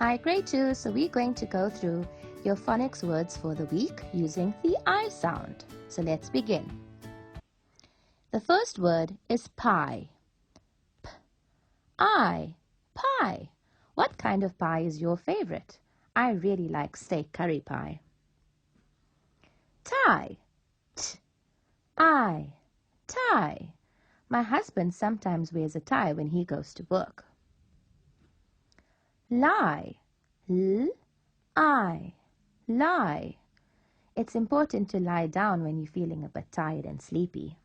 Hi, grade 2. So we're going to go through your phonics words for the week using the I sound. So let's begin. The first word is pie. P-I, pie. What kind of pie is your favorite? I really like steak curry pie. Tie. T-I, tie. My husband sometimes wears a tie when he goes to work. Lie. L-I, lie. It's important to lie down when you're feeling a bit tired and sleepy.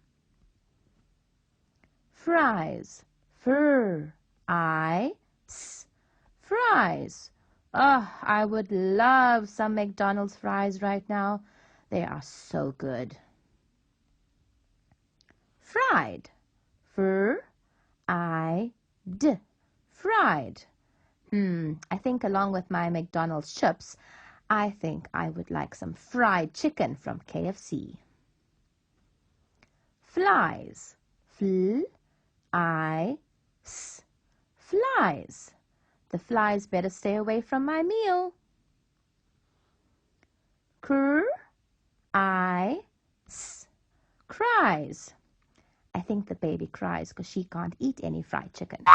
Fries. Fr-I-S, fries. Oh, I would love some McDonald's fries right now. They are so good. Fried. Fr-I-D, fried. I think along with my McDonald's chips, I think I would like some fried chicken from KFC. Flies. Fl-I-S, flies. The flies better stay away from my meal. Cr-I-S, cries. I think the baby cries because she can't eat any fried chicken.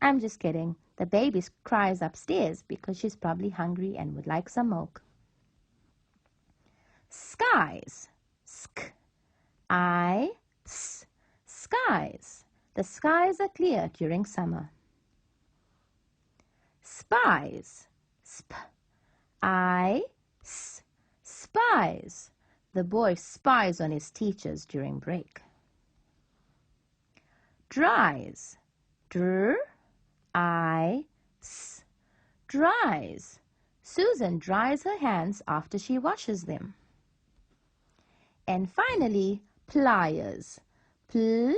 I'm just kidding. The baby cries upstairs because she's probably hungry and would like some milk. Skies. Sk-I-S, skies. The skies are clear during summer. Spies. Sp-I-S, spies. The boy spies on his teachers during break. Dries. Dr-I-S, dries. Susan dries her hands after she washes them. And finally, pliers. Pl-I-R-S,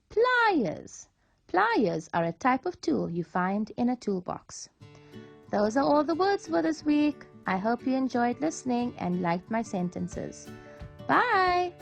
pliers. Pliers are a type of tool you find in a toolbox. Those are all the words for this week. I hope you enjoyed listening and liked my sentences. Bye!